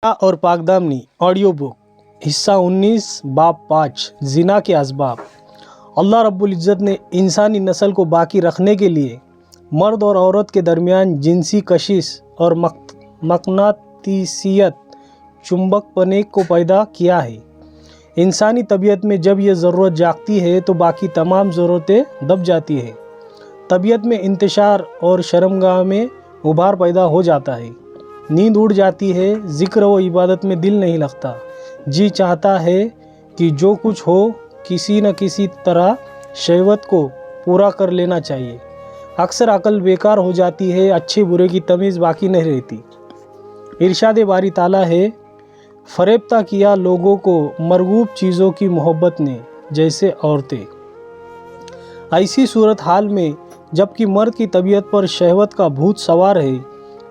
اور पाकदामनी audio book हिस्सा 19 बाब 5 ज़िना के असबाब। अल्लाह रब्बुल इज़्ज़त ने इंसानी नस्ल को बाकी रखने के लिए मर्द और औरत के दरमियान जिनसी कशिश और मकनातीसियत चुंबकपने को पैदा किया है। इंसानी तबीयत में जब यह ज़रूरत जागती है तो बाकी तमाम ज़रूरतें दब जाती है। तबीयत में इंतशार और शर्मगाह में उभार पैदा हो जाता है। नींद उड़ जाती है, ज़िक्र व इबादत में दिल नहीं लगता। जी चाहता है कि जो कुछ हो किसी न किसी तरह शहवत को पूरा कर लेना चाहिए। अक्सर अकल बेकार हो जाती है, अच्छे बुरे की तमीज़ बाकी नहीं रहती। इरशाद बारी ताला है, फरेबता किया लोगों को मरगूब चीज़ों की मोहब्बत ने, जैसे औरतें। ऐसी सूरत हाल में जबकि मर्द की तबीयत पर शहवत का भूत सवार है,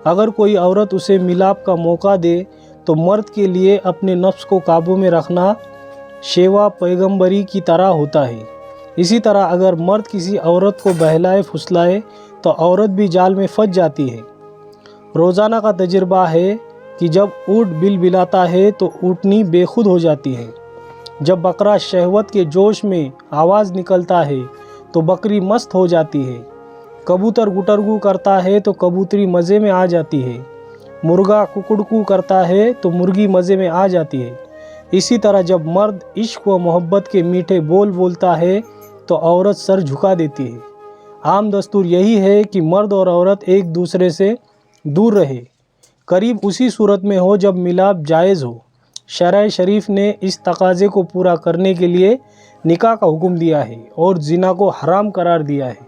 अगर कोई औरत उसे मिलाप का मौका दे तो मर्द के लिए अपने नफ्स को काबू में रखना शेवा पैगंबरी की तरह होता है। इसी तरह अगर मर्द किसी औरत को बहलाए फुसलाए तो औरत भी जाल में फंस जाती है। रोज़ाना का तजुर्बा है कि जब ऊँट बिल बिलाता है तो ऊँटनी बेखुद हो जाती है। जब बकरा शहवत के जोश में आवाज़ निकलता है तो बकरी मस्त हो जाती है। कबूतर गुटरगू करता है तो कबूतरी मज़े में आ जाती है। मुर्गा कुकुड़कू करता है तो मुर्गी मज़े में आ जाती है। इसी तरह जब मर्द इश्क व मोहब्बत के मीठे बोल बोलता है तो औरत सर झुका देती है। आम दस्तूर यही है कि मर्द और औरत एक दूसरे से दूर रहे, करीब उसी सूरत में हो जब मिलाप जायज़ हो। शरय शरीफ ने इस तकाज़े को पूरा करने के लिए निकाह का हुक्म दिया है और ज़िना को हराम करार दिया है।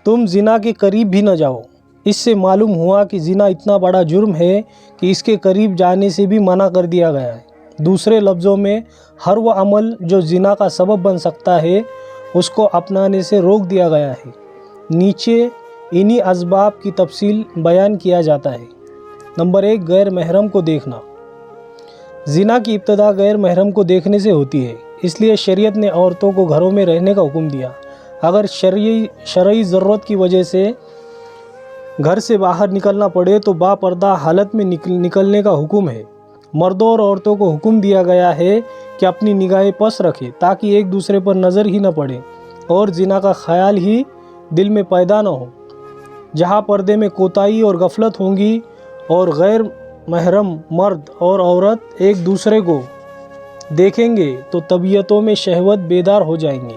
तुम ज़िना के करीब भी न जाओ। इससे मालूम हुआ कि ज़िना इतना बड़ा जुर्म है कि इसके करीब जाने से भी मना कर दिया गया है। दूसरे लफ्ज़ों में हर वह अमल जो ज़िना का सबब बन सकता है उसको अपनाने से रोक दिया गया है। नीचे इन्हीं असबाब की तफसील बयान किया जाता है। नंबर 1, गैर महरम को देखना। ज़िना की इब्तदा गैर महरम को देखने से होती है, इसलिए शरीयत ने औरतों को घरों में रहने का हुक्म दिया। अगर शरई ज़रूरत की वजह से घर से बाहर निकलना पड़े तो बापर्दा हालत में निकलने का हुक्म है। मर्दों और औरतों को हुक्म दिया गया है कि अपनी निगाहें पस रखें ताकि एक दूसरे पर नज़र ही न पड़े और ज़िना का ख्याल ही दिल में पैदा न हो। जहाँ पर्दे में कोताही और गफलत होंगी और गैर महरम मर्द और औरत एक दूसरे को देखेंगे तो तबीयतों में शहवत बेदार हो जाएंगी।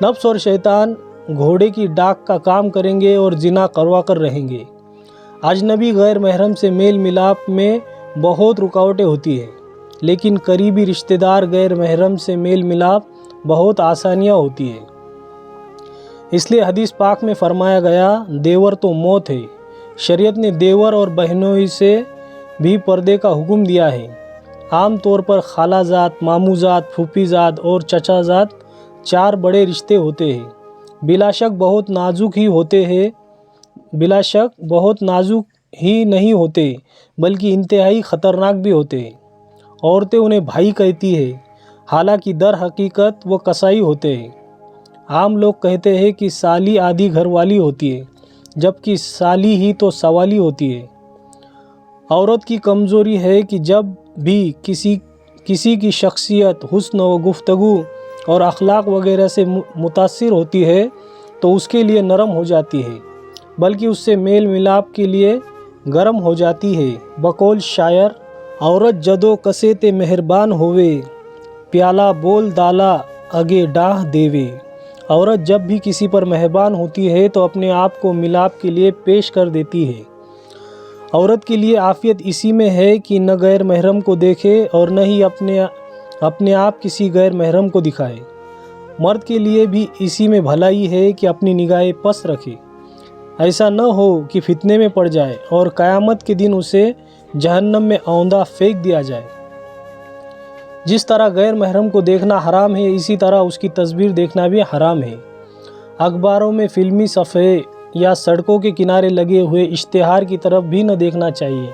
नफ्स और शैतान घोड़े की डाक का काम करेंगे और ज़िना करवा कर रहेंगे। अजनबी गैर महरम से मेल मिलाप में बहुत रुकावटें होती है, लेकिन करीबी रिश्तेदार गैर महरम से मेल मिलाप बहुत आसानियाँ होती है। इसलिए हदीस पाक में फरमाया गया, देवर तो मौत है। शरीयत ने देवर और बहनों से भी पर्दे का हुक्म दिया है। आम तौर पर खालाजात, मामूजात, फूफीजात और चचाजात 4 बड़े रिश्ते होते हैं। बिलाशक बहुत नाजुक ही नहीं होते बल्कि इंतहाई ख़तरनाक भी होते हैं। औरतें उन्हें भाई कहती है, हालांकि दर हकीकत वो कसाई होते हैं। आम लोग कहते हैं कि साली आधी घरवाली होती है, जबकि साली ही तो सवाली होती है। औरत की कमज़ोरी है कि जब भी किसी की शख्सियत, हुस्न व गुफ्तगू और अखलाक वगैरह से मुतासिर होती है तो उसके लिए नरम हो जाती है, बल्कि उससे मेल मिलाप के लिए गर्म हो जाती है। बकौल शायर, औरत जदो कसे ते मेहरबान होवे, प्याला बोल दाला अगे डाह देवे। औरत जब भी किसी पर मेहरबान होती है तो अपने आप को मिलाप के लिए पेश कर देती है। औरत के लिए आफियत इसी में है कि न गैर महरम को देखे और न ही अपने आप किसी गैर महरम को दिखाए। मर्द के लिए भी इसी में भलाई है कि अपनी निगाहें पस रखे, ऐसा न हो कि फितने में पड़ जाए और क़यामत के दिन उसे जहन्नम में औंधा फेंक दिया जाए। जिस तरह गैर महरम को देखना हराम है, इसी तरह उसकी तस्वीर देखना भी हराम है। अखबारों में फिल्मी सफ़े या सड़कों के किनारे लगे हुए इश्तिहार की तरफ भी न देखना चाहिए।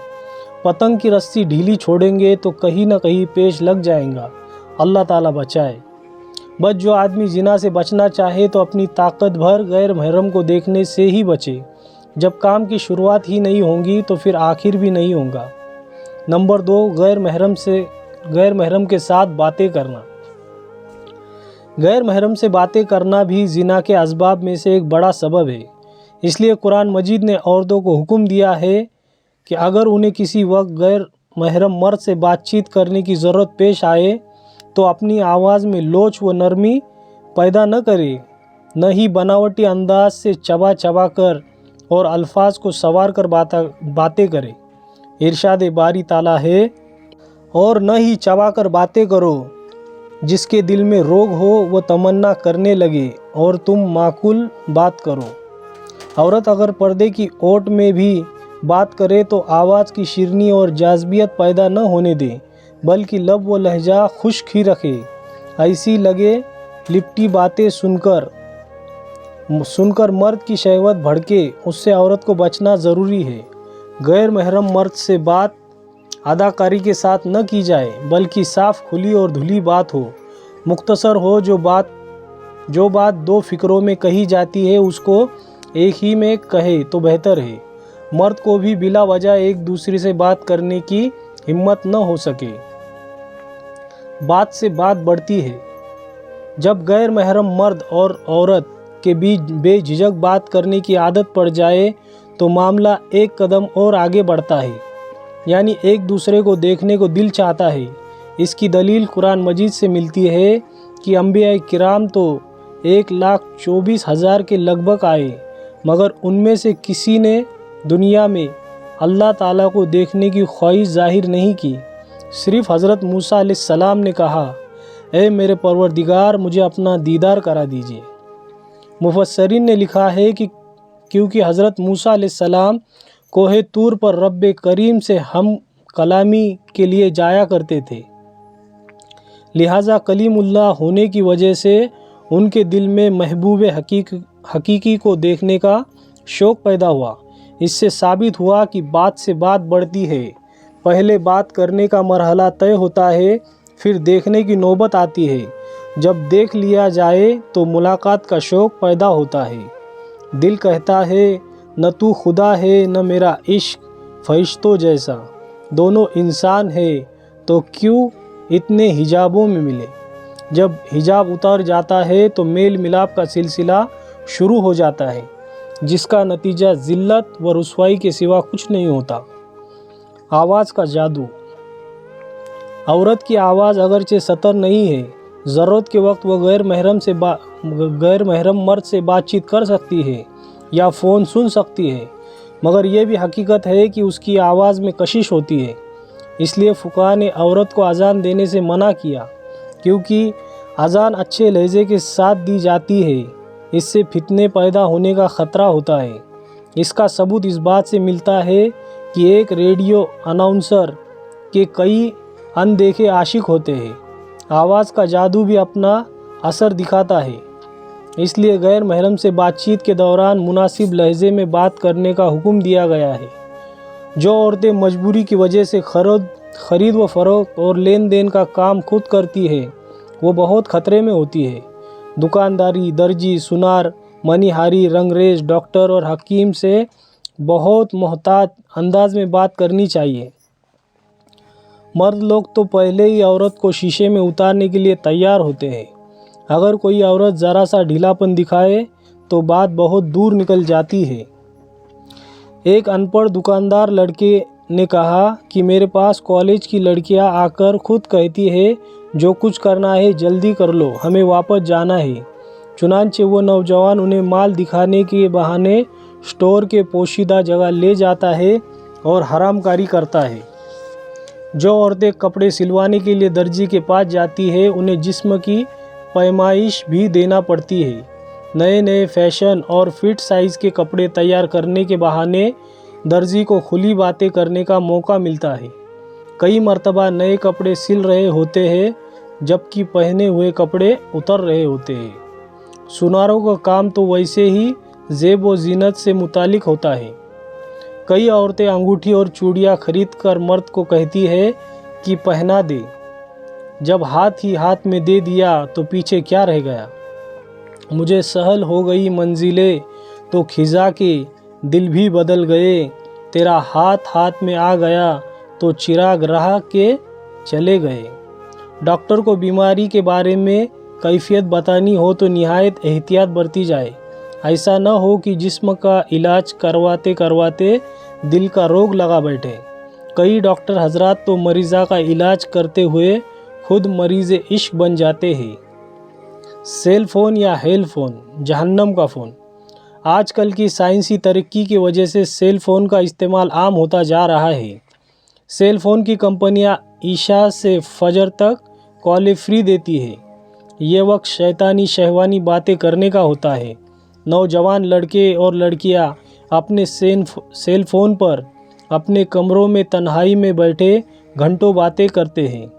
पतंग की रस्सी ढीली छोड़ेंगे तो कहीं न कहीं पेच लग जाएगा। अल्लाह ताला बचाए। बस जो आदमी ज़िना से बचना चाहे तो अपनी ताकत भर गैर महरम को देखने से ही बचे। जब काम की शुरुआत ही नहीं होगी तो फिर आखिर भी नहीं होगा। नंबर 2, गैर महरम के साथ बातें करना। गैर महरम से बातें करना भी जिना के असबाब में से एक बड़ा सबब है। इसलिए कुरान मजीद ने औरतों को हुक्म दिया है कि अगर उन्हें किसी वक्त गैर महरम मर्द से बातचीत करने की ज़रूरत पेश आए तो अपनी आवाज़ में लोच व नरमी पैदा न करे, न ही बनावटी अंदाज से चबा चबा कर और अल्फाज को संवार कर बातें करे। इरशाद बारी ताला है, और न ही चबा कर बातें करो जिसके दिल में रोग हो वो तमन्ना करने लगे, और तुम माकूल बात करो। औरत अगर पर्दे की ओट में भी बात करे तो आवाज़ की शिरनी और जाज़बियत पैदा न होने दे, बल्कि लब व लहजा खुश्क ही रखे। ऐसी लगे लिपटी बातें सुनकर मर्द की शहवत भड़के, उससे औरत को बचना ज़रूरी है। गैर महरम मर्द से बात अदाकारी के साथ न की जाए, बल्कि साफ़ खुली और धुली बात हो, मुख्तसर हो। जो बात दो फिक्रों में कही जाती है उसको एक ही में कहे तो बेहतर है। मर्द को भी बिला वजह एक दूसरे से बात करने की हिम्मत न हो सके। बात से बात बढ़ती है। जब गैर महरम मर्द और औरत के बीच बेझिझक बात करने की आदत पड़ जाए तो मामला एक कदम और आगे बढ़ता है, यानी एक दूसरे को देखने को दिल चाहता है। इसकी दलील कुरान मजीद से मिलती है कि अंबिया किराम तो 1,24,000 के लगभग आए, मगर उनमें से किसी ने दुनिया में अल्लाह ताला को देखने की ख्वाहिश जाहिर नहीं की। सिर्फ हज़रत मूसा अलैहिस्सलाम ने कहा, ए मेरे परवरदिगार, मुझे अपना दीदार करा दीजिए। मुफस्सरीन ने लिखा है कि क्योंकि हज़रत मूसा अलैहिस्सलाम कोहे तूर पर रब्बे करीम से हम कलामी के लिए जाया करते थे, लिहाजा कलीमुल्लाह होने की वजह से उनके दिल में महबूब हकीकी को देखने का शौक़ पैदा हुआ। इससे साबित हुआ कि बात से बात बढ़ती है। पहले बात करने का मरहला तय होता है, फिर देखने की नौबत आती है। जब देख लिया जाए तो मुलाकात का शौक़ पैदा होता है। दिल कहता है, न तू खुदा है न मेरा इश्क फरिश्तों जैसा, दोनों इंसान है तो क्यों इतने हिजाबों में मिले। जब हिजाब उतर जाता है तो मेल मिलाप का सिलसिला शुरू हो जाता है, जिसका नतीजा ज़िल्लत व रुसवाई के सिवा कुछ नहीं होता। आवाज़ का जादू। औरत की आवाज़ अगरचे सतर नहीं है, ज़रूरत के वक्त वह गैर महरम मर्द से बातचीत कर सकती है या फ़ोन सुन सकती है, मगर यह भी हकीकत है कि उसकी आवाज़ में कशिश होती है। इसलिए फुक़हा ने औरत को अज़ान देने से मना किया, क्योंकि अज़ान अच्छे लहजे के साथ दी जाती है, इससे फितने पैदा होने का ख़तरा होता है। इसका सबूत इस बात से मिलता है कि एक रेडियो अनाउंसर के कई अनदेखे आशिक होते हैं। आवाज़ का जादू भी अपना असर दिखाता है, इसलिए गैर महरम से बातचीत के दौरान मुनासिब लहजे में बात करने का हुक्म दिया गया है। जो औरतें मजबूरी की वजह से ख़रीद व फ़रोख्त और लेन देन का काम खुद करती है, वो बहुत ख़तरे में होती है। दुकानदारी, दर्जी, सुनार, मनिहारी, रंगरेज, डॉक्टर और हकीम से बहुत मोहतात अंदाज में बात करनी चाहिए। मर्द लोग तो पहले ही औरत को शीशे में उतारने के लिए तैयार होते हैं। अगर कोई औरत ज़रा सा ढीलापन दिखाए तो बात बहुत दूर निकल जाती है। एक अनपढ़ दुकानदार लड़के ने कहा कि मेरे पास कॉलेज की लड़कियां आकर खुद कहती है, जो कुछ करना है जल्दी कर लो, हमें वापस जाना है। चुनांचे वो नौजवान उन्हें माल दिखाने के बहाने स्टोर के पोशीदा जगह ले जाता है और हरामकारी करता है। जो औरतें कपड़े सिलवाने के लिए दर्जी के पास जाती है, उन्हें जिस्म की पैमाइश भी देना पड़ती है। नए नए फैशन और फिट साइज़ के कपड़े तैयार करने के बहाने दर्जी को खुली बातें करने का मौका मिलता है। कई मर्तबा नए कपड़े सिल रहे होते हैं, जबकि पहने हुए कपड़े उतर रहे होते हैं। सुनारों का काम तो वैसे ही ज़ेब व ज़ीनत से मुतालिक होता है। कई औरतें अंगूठी और चूड़ियाँ खरीद कर मर्द को कहती है कि पहना दे। जब हाथ ही हाथ में दे दिया तो पीछे क्या रह गया। मुझे सहल हो गई मंजिलें तो खिजा के दिल भी बदल गए, तेरा हाथ हाथ में आ गया तो चिराग रहा के चले गए। डॉक्टर को बीमारी के बारे में कैफियत बतानी हो तो निहायत एहतियात बरती जाए। ऐसा न हो कि जिस्म का इलाज करवाते करवाते दिल का रोग लगा बैठे। कई डॉक्टर हजरात तो मरीज़ा का इलाज करते हुए खुद मरीज़ इश्क बन जाते हैं। सेल फ़ोन या हेल फ़ोन, जहन्नम का फ़ोन। आजकल की साइंसी तरक्की की वजह से सेल फ़ोन का इस्तेमाल आम होता जा रहा है। सेल फ़ोन की कंपनियां ईशा से फजर तक कॉलें फ्री देती है। ये वक्त शैतानी शहवानी बातें करने का होता है। नौजवान लड़के और लड़कियां अपने सेल फ़ोन पर अपने कमरों में तन्हाई में बैठे घंटों बातें करते हैं।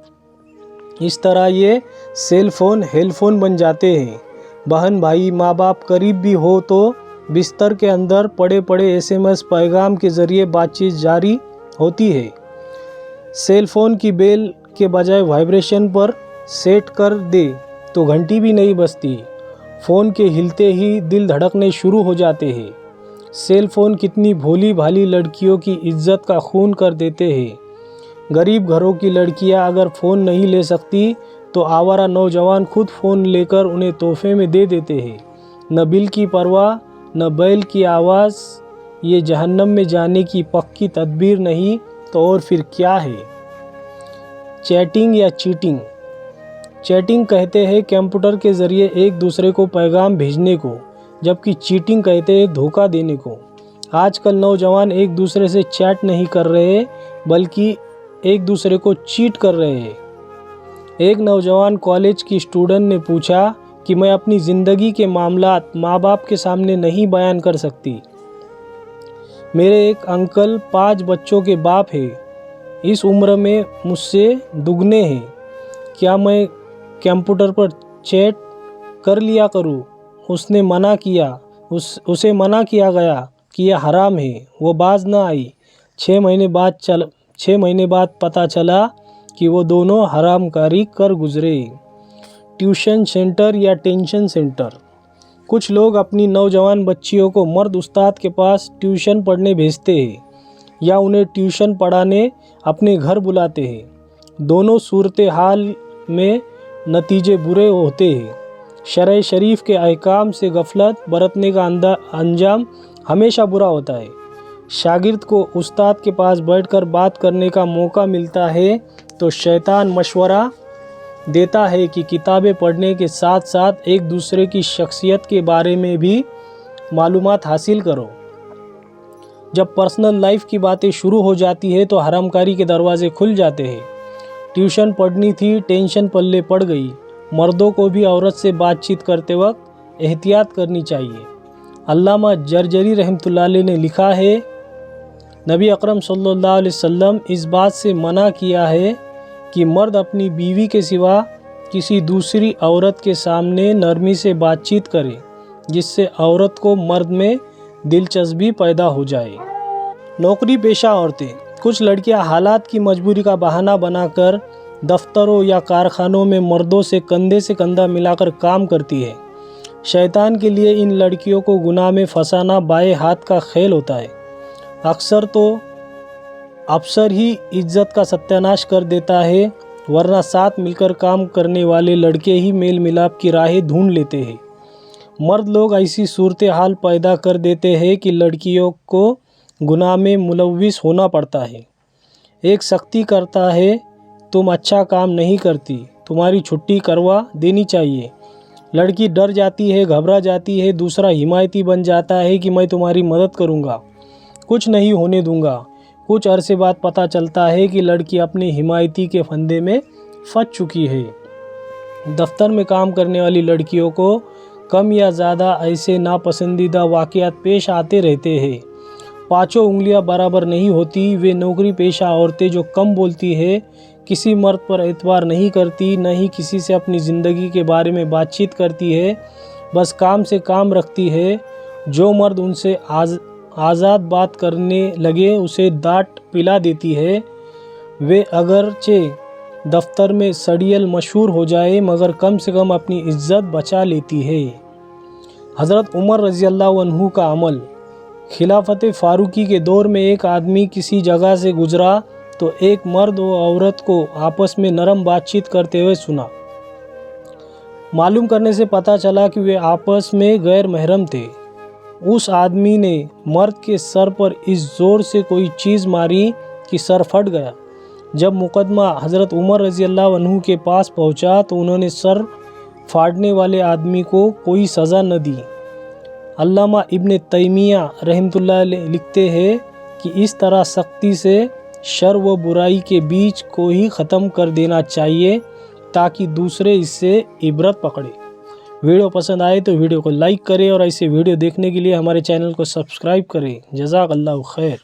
इस तरह ये सेल फ़ोन हेल फ़ोन बन जाते हैं। बहन भाई माँ बाप करीब भी हो तो बिस्तर के अंदर पड़े पड़े SMS पैगाम के ज़रिए बातचीत जारी होती है। सेल फ़ोन की बेल के बजाय वाइब्रेशन पर सेट कर दे तो घंटी भी नहीं बजती। फ़ोन के हिलते ही दिल धड़कने शुरू हो जाते हैं। सेल फ़ोन कितनी भोली भाली लड़कियों की इज्जत का खून कर देते हैं। गरीब घरों की लड़कियां अगर फ़ोन नहीं ले सकती तो आवारा नौजवान खुद फ़ोन लेकर उन्हें तोहफे में दे देते हैं। न बिल की परवाह न बैल की आवाज़। ये जहन्नम में जाने की पक्की तदबीर नहीं तो और फिर क्या है। चैटिंग या चीटिंग। चैटिंग कहते हैं कंप्यूटर के ज़रिए एक दूसरे को पैगाम भेजने को, जबकि चीटिंग कहते हैं धोखा देने को। आजकल नौजवान एक दूसरे से चैट नहीं कर रहे बल्कि एक दूसरे को चीट कर रहे हैं। एक नौजवान कॉलेज की स्टूडेंट ने पूछा कि मैं अपनी ज़िंदगी के मामलात माँ बाप के सामने नहीं बयान कर सकती। मेरे एक अंकल 5 बच्चों के बाप हैं, इस उम्र में मुझसे दुगने हैं। क्या मैं कंप्यूटर पर चैट कर लिया करूं? उसने मना किया। उसे मना किया गया कि यह हराम है। वो बाज न आई। 6 महीने बाद पता चला कि वो दोनों हरामकारी कर गुजरे। ट्यूशन सेंटर या टेंशन सेंटर। कुछ लोग अपनी नौजवान बच्चियों को मर्द उस्ताद के पास ट्यूशन पढ़ने भेजते हैं या उन्हें ट्यूशन पढ़ाने अपने घर बुलाते हैं। दोनों सूरत हाल में नतीजे बुरे होते हैं। शरय शरीफ के अहकाम से गफलत बरतने का अंजाम हमेशा बुरा होता है। शागिर्द को उस्ताद के पास बैठकर बात करने का मौका मिलता है तो शैतान मशवरा देता है कि किताबें पढ़ने के साथ साथ एक दूसरे की शख्सियत के बारे में भी मालूमात हासिल करो। जब पर्सनल लाइफ की बातें शुरू हो जाती है तो हरामकारी के दरवाजे खुल जाते हैं। ट्यूशन पढ़नी थी, टेंशन पल्ले पड़ गई। मर्दों को भी औरत से बातचीत करते वक्त एहतियात करनी चाहिए। अल्लामा जरजरी रहमतुल्लाह अलैह ने लिखा है, नबी अकरम सल्लल्लाहु अलैहि वसल्लम इस बात से मना किया है कि मर्द अपनी बीवी के सिवा किसी दूसरी औरत के सामने नरमी से बातचीत करे, जिससे औरत को मर्द में दिलचस्पी पैदा हो जाए। नौकरी पेशा औरतें। कुछ लड़कियां हालात की मजबूरी का बहाना बनाकर दफ्तरों या कारखानों में मर्दों से कंधा मिलाकर काम करती है। शैतान के लिए इन लड़कियों को गुनाह में फंसाना बाएं हाथ का खेल होता है। अक्सर तो अफसर ही इज्जत का सत्यानाश कर देता है, वरना साथ मिलकर काम करने वाले लड़के ही मेल मिलाप की राहें ढूंढ लेते हैं। मर्द लोग ऐसी सूरत हाल पैदा कर देते हैं कि लड़कियों को गुनाह में मुलव्विस होना पड़ता है। एक सख्ती करता है, तुम अच्छा काम नहीं करती, तुम्हारी छुट्टी करवा देनी चाहिए। लड़की डर जाती है, घबरा जाती है। दूसरा हिमायती बन जाता है कि मैं तुम्हारी मदद करूँगा, कुछ नहीं होने दूंगा। कुछ अरसे बाद पता चलता है कि लड़की अपने हिमायती के फंदे में फंस चुकी है। दफ्तर में काम करने वाली लड़कियों को कम या ज़्यादा ऐसे नापसंदीदा वाक़यात पेश आते रहते हैं। 5 उंगलियां बराबर नहीं होती। वे नौकरी पेशा औरतें जो कम बोलती है, किसी मर्द पर एतबार नहीं करती, न ही किसी से अपनी ज़िंदगी के बारे में बातचीत करती है, बस काम से काम रखती है। जो मर्द उनसे आज़ाद बात करने लगे उसे दाट पिला देती है। वे अगरचे दफ्तर में सड़ियल मशहूर हो जाए मगर कम से कम अपनी इज्जत बचा लेती है। हज़रत उमर रज़ी अल्लाह अन्हु का अमल। खिलाफत फ़ारूकी के दौर में एक आदमी किसी जगह से गुजरा तो एक मर्द व औरत को आपस में नरम बातचीत करते हुए सुना। मालूम करने से पता चला कि वे आपस में गैर महरम थे। उस आदमी ने मर्द के सर पर इस ज़ोर से कोई चीज़ मारी कि सर फट गया। जब मुकदमा हज़रत उमर रज़ी अल्लाह अन्हु के पास पहुंचा तो उन्होंने सर फाड़ने वाले आदमी को कोई सज़ा न दी। अल्लामा इब्न तैमिया रहमतुल्लाह अलैह लिखते हैं कि इस तरह सख्ती से शर व बुराई के बीच को ही ख़त्म कर देना चाहिए ताकि दूसरे इससे इबरत पकड़े। वीडियो पसंद आए तो वीडियो को लाइक करें और ऐसे वीडियो देखने के लिए हमारे चैनल को सब्सक्राइब करें। जज़ाकल्लाहु खैर।